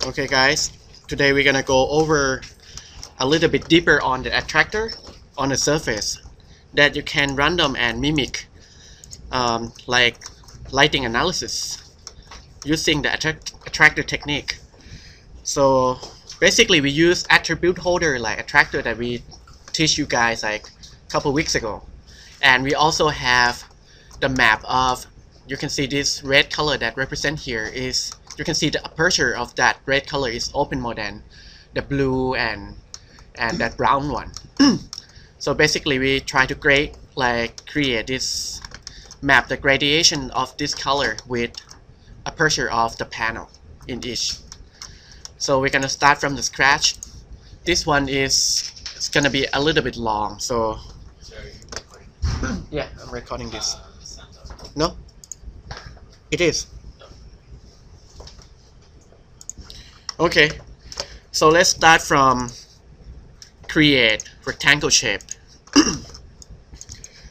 Okay guys, today we're gonna go over a little bit deeper on the attractor on the surface that you can random and mimic like lighting analysis using the attractor technique. So basically we use attribute holder like attractor that we teach you guys like a couple weeks ago, and we also have the map of, you can see this red color that represent here is, you can see the aperture of that red color is open more than the blue and that brown one. So basically we try to create this map the gradation of this color with aperture of the panel in each. So we're gonna start from the scratch. This one it's gonna be a little bit long, so yeah, I'm recording this. No, it is. Okay, so let's start from create rectangle shape.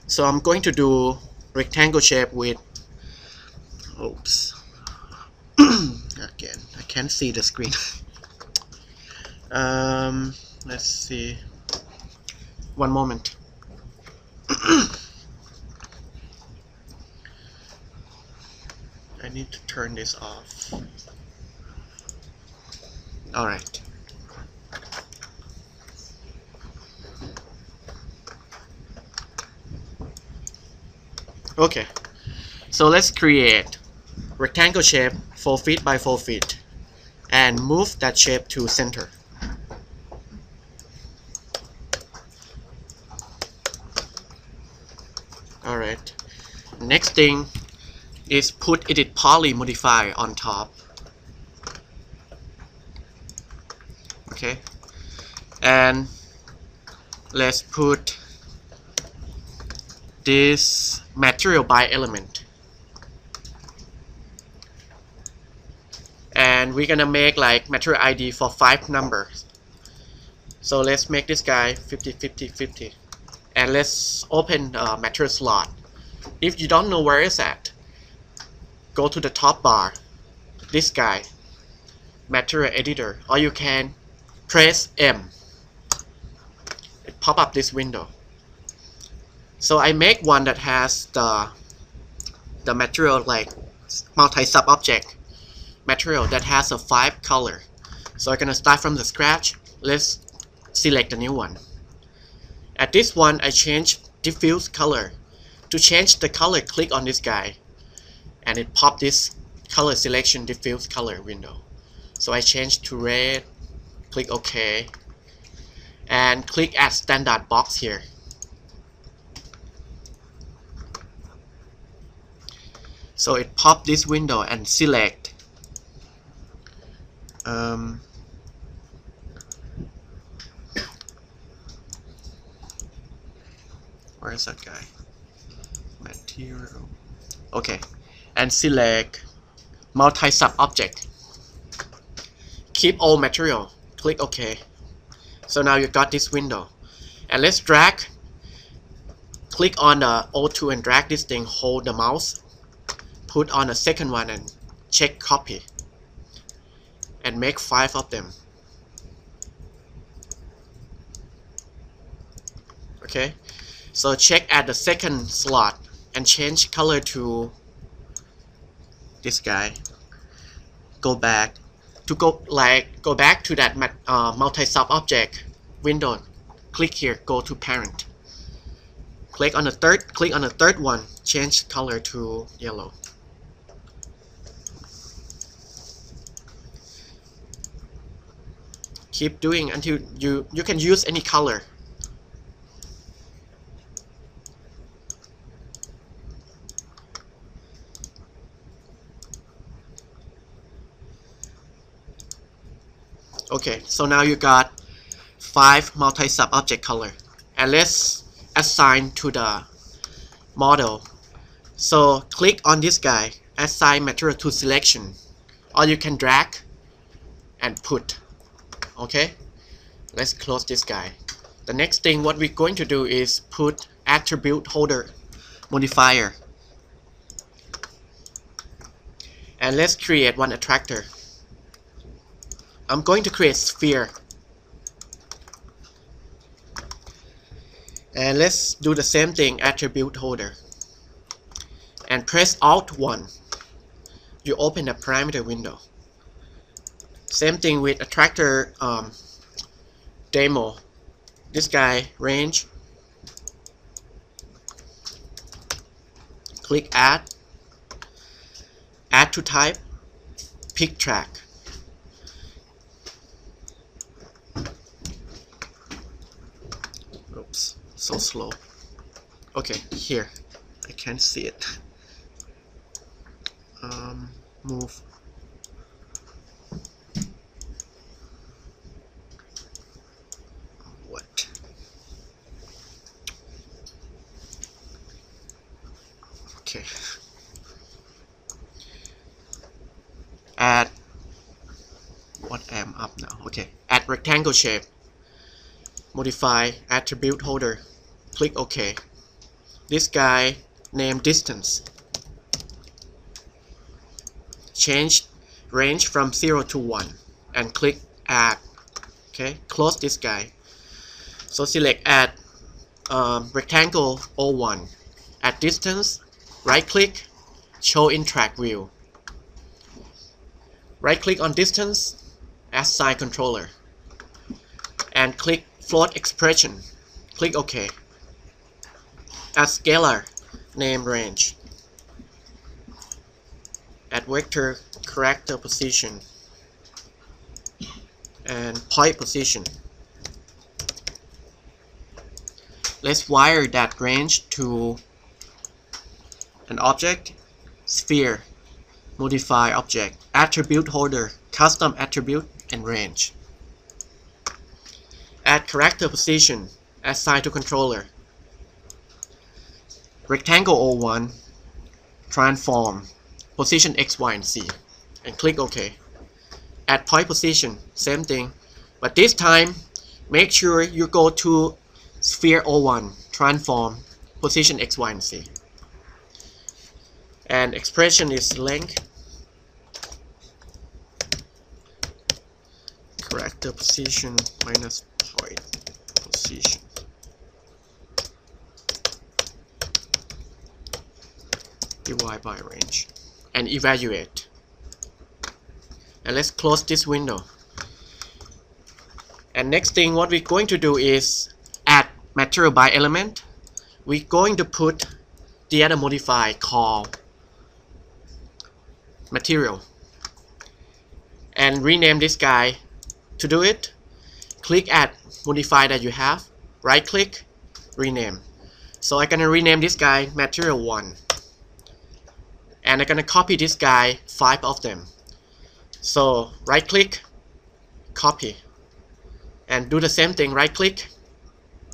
So I'm going to do rectangle shape with, oops, again I can't see the screen. Let's see, one moment. I need to turn this off. Alright. Okay, so let's create rectangle shape 4 feet by 4 feet and move that shape to center. Alright, next thing is put edit poly modifier on top. Okay, and let's put this material by element, and we're gonna make like material ID for 5 numbers. So let's make this guy 50 50 50, and let's open the material slot. If you don't know where it's at, go to the top bar, this guy, material editor, or you can press M. It pop up this window. So I make one that has the material like multi-sub object material that has a 5 color. So I'm gonna start from the scratch. Let's select a new one. At this one I change diffuse color. To change the color, click on this guy and it pop this color selection diffuse color window. So I change to red, click OK, and click add standard box here. So it pop this window and select where is that guy? Material. Okay, and select multi-sub object. Keep all material. Click OK. So now you got this window, and let's drag. Click on the O2 and drag this thing. Hold the mouse. Put on a second one and check copy, and make 5 of them. Okay, so check at the second slot and change color to this guy. Go back to go back to that multi-sub object window. Click here, go to parent. Click on the third one, change color to yellow. Keep doing until you can use any color. Okay, so now you got 5 multi-sub object color, and let's assign to the model. So click on this guy, assign material to selection, or you can drag and put. Okay, let's close this guy. The next thing what we're going to do is put attribute holder modifier, and let's create one attractor. I'm going to create sphere. And let's do the same thing, attribute holder. And press Alt 1. You open a parameter window. Same thing with attractor demo. This guy, range. Click add to type, pick track. Oops, so slow. Okay, here, I can't see it. Move. What? Okay. Add. What am up now? Okay. Add rectangle shape. Modify attribute holder. Click OK. This guy, name distance. Change range from 0 to 1 and click add. Okay, close this guy. So select add rectangle 01. Add distance, right click, show in track view. Right click on distance, assign controller, and click float expression. Click OK. Add scalar, name range. Add vector character position and point position. Let's wire that range to an object, sphere, modify object, attribute holder, custom attribute, and range. Add character position, assign to controller. Rectangle 01, transform, position X, Y, and Z, and click OK. Add point position, same thing, but this time make sure you go to sphere 01, transform, position X, Y, and Z. And expression is length, character position minus point position. Divide by range and evaluate. And let's close this window. And next thing what we're going to do is add material by element. We're going to put the other modifier called material and rename this guy. To do it, click add modifier that you have, right click, rename. So I'm gonna rename this guy material 1, and I'm gonna copy this guy 5 of them. So right click, copy, and do the same thing, right click,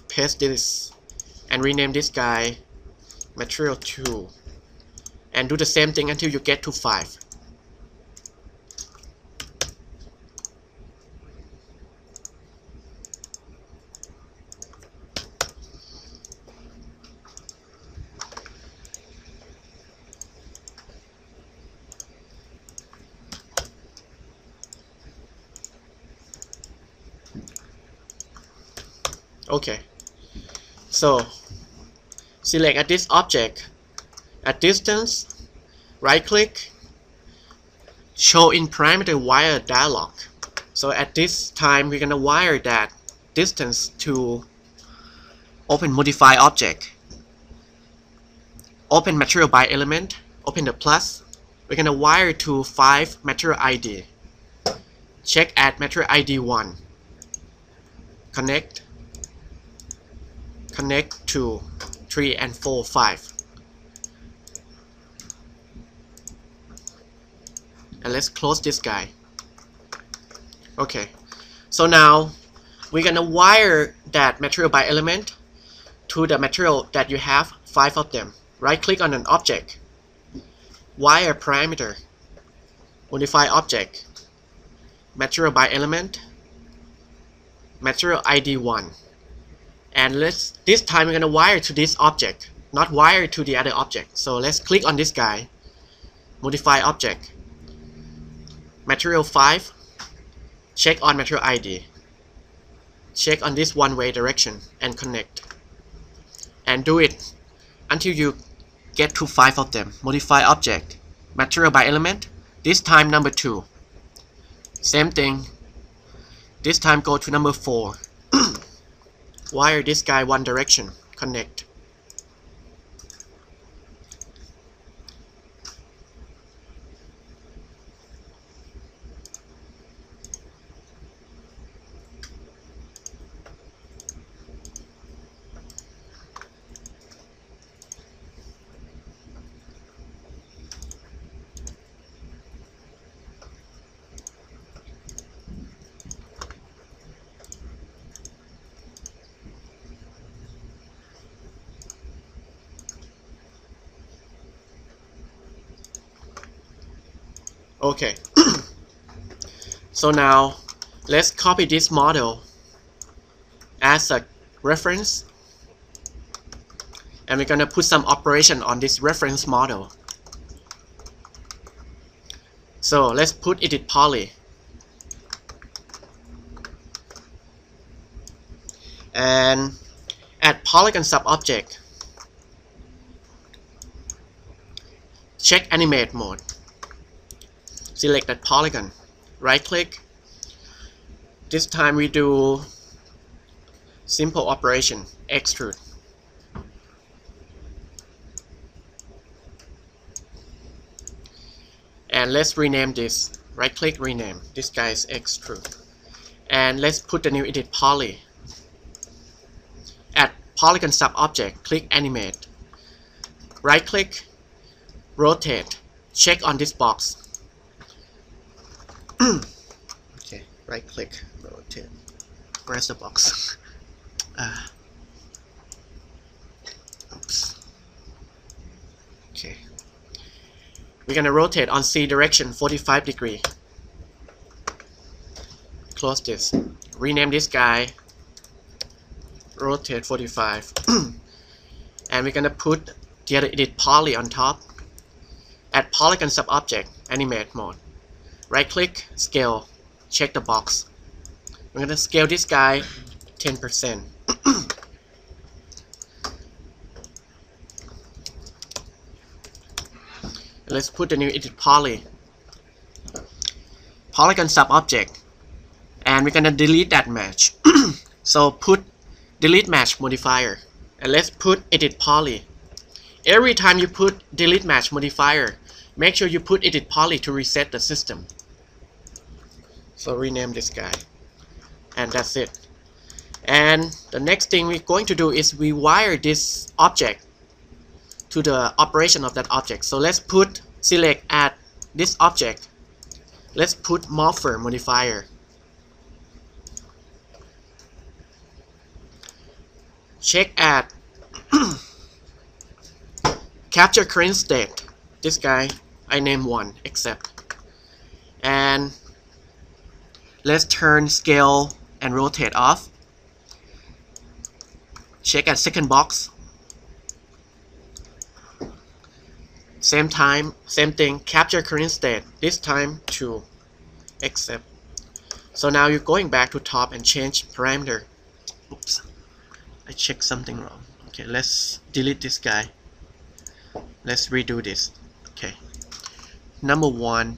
paste this, and rename this guy material 2, and do the same thing until you get to 5. Okay, so select at this object, at distance, right click, show in parameter wire dialog. So at this time we're gonna wire that distance to open modify object, open material by element, open the plus. We're gonna wire to 5 material ID. Check at material ID 1. Connect to 3 and 4, 5. And let's close this guy. Okay, so now we're gonna wire that material by element to the material that you have, 5 of them. Right click on an object, wire parameter, modify object, material by element, material ID 1. And this time we're gonna wire to this object, not wire to the other object. So let's click on this guy, modify object, material 5, check on material ID, check on this one-way direction and connect, and do it until you get to 5 of them. Modify object, material by element, this time number 2. Same thing, this time go to number 4. Wire this guy one direction, connect. Okay, so now let's copy this model as a reference, and we're gonna put some operation on this reference model. So let's put edit poly, and add polygon subobject, check animate mode. Select that polygon, right click. This time we do simple operation, extrude. And let's rename this, right click, rename. This guy is extrude. And let's put the new edit poly. Add polygon subobject, click animate. Right click, rotate, check on this box. Okay, right click, rotate. Where's the box? Oops. Okay. We're gonna rotate on C direction 45 degree. Close this. Rename this guy. Rotate 45. And we're gonna put the other edit poly on top. Add polygon subobject, animate mode. Right click, scale, check the box. We're gonna scale this guy 10%. Let's put the new edit poly, polygon subobject, and we're gonna delete that match. So put delete match modifier, and let's put edit poly. Every time you put delete match modifier, make sure you put edit poly to reset the system. So rename this guy, and that's it. And the next thing we're going to do is we wire this object to the operation of that object. So let's put, select add this object. Let's put morpher modifier. Check add capture current state. This guy I name 1, accept. And let's turn scale and rotate off. Check at second box. Same thing, capture current state. This time 2, accept. So now you're going back to top and change parameter. Oops, I checked something wrong. Okay, let's delete this guy. Let's redo this. Okay, number 1,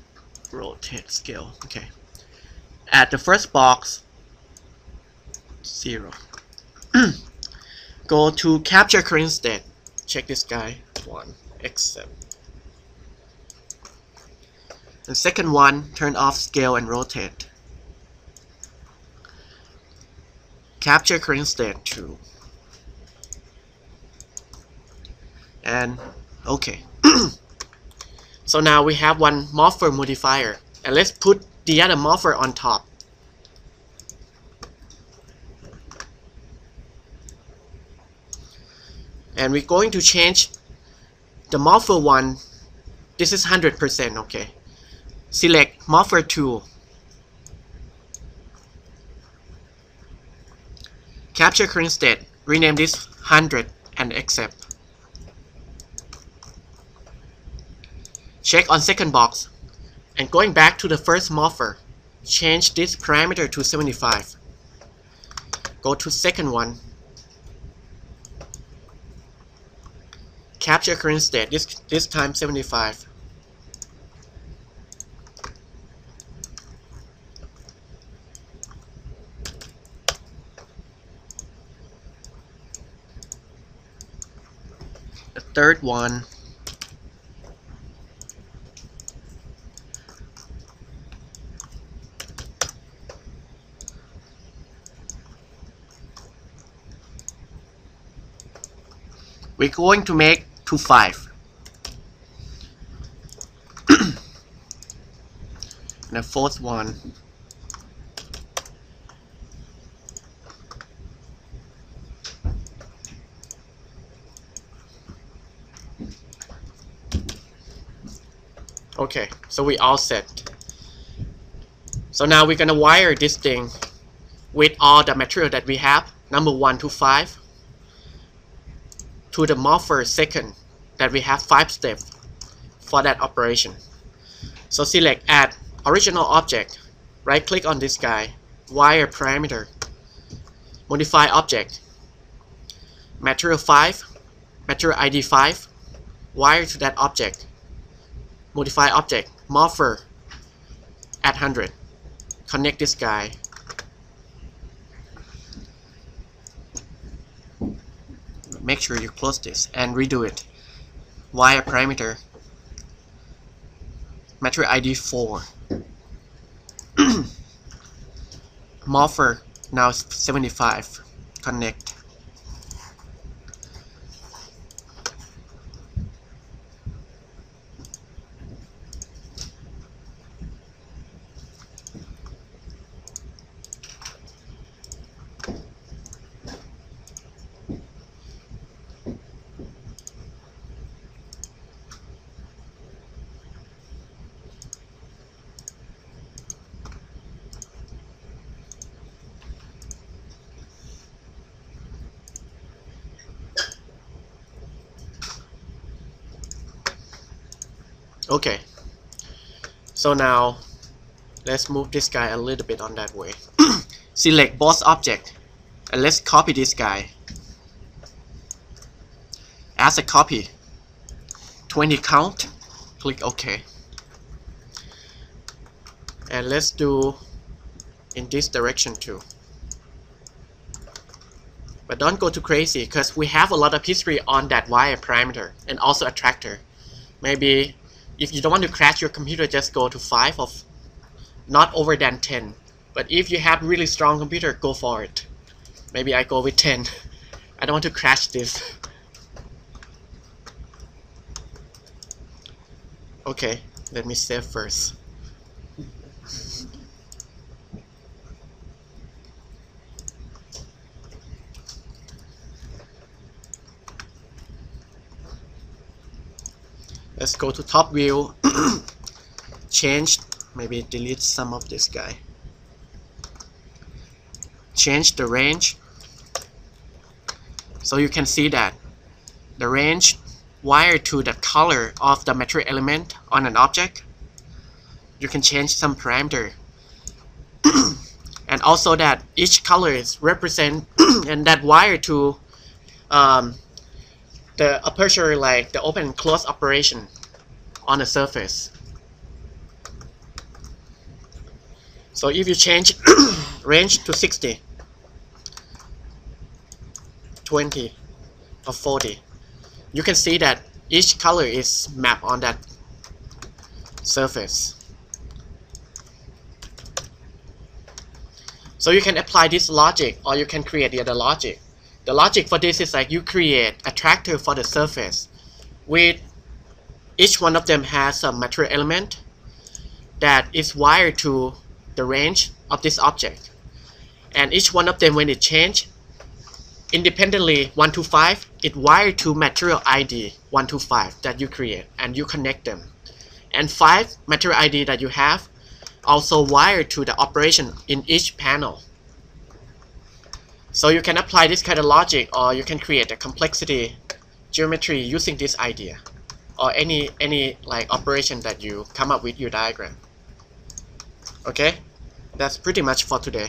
rotate scale. Okay. At the first box, 0. Go to capture current state. Check this guy, 1, accept. The second one, turn off scale and rotate. Capture current state 2. And okay. So now we have one morpher modifier, and let's put the other morpher on top. And we're going to change the morpher one. This is 100%, okay. Select morpher 2. Capture current state. Rename this 100 and accept. Check on second box. And going back to the first morpher, change this parameter to 75. Go to second one, capture current state, this time 75. The third one, we're going to make to 5. And the fourth one, okay, so we all set. So now we're gonna wire this thing with all the material that we have, number 1 to 5, to the morpher second, that we have 5 steps for that operation. So select add original object, right click on this guy, wire parameter, modify object, material 5, material ID 5, wire to that object, modify object, morpher at 100, connect this guy. Make sure you close this and redo it. Wire parameter, material ID 4, morpher now 75, connect. Okay, so now let's move this guy a little bit on that way. Select both object and let's copy this guy as a copy, 20 count, click OK, and let's do in this direction too, but don't go too crazy because we have a lot of history on that wire parameter and also attractor. Maybe if you don't want to crash your computer, just go to 5 or not over than 10. But if you have really strong computer, go for it. Maybe I go with 10. I don't want to crash this. Okay, let me save first. Let's go to top view, change, maybe delete some of this guy. Change the range. So you can see that the range wired to the color of the material element on an object. You can change some parameter. And also that each color is represent and that wire to the aperture, like the open and close operation on the surface. So if you change range to 60, 20 or 40, you can see that each color is mapped on that surface. So you can apply this logic or you can create the other logic. The logic for this is like you create a attractor for the surface with each one of them has a material element that is wired to the range of this object, and each one of them, when it change independently 1 to 5, it wired to material ID 1 to 5 that you create and you connect them, and 5 material ID that you have also wired to the operation in each panel. So you can apply this kind of logic, or you can create a complexity geometry using this idea, or any like operation that you come up with your diagram. Okay, That's pretty much for today.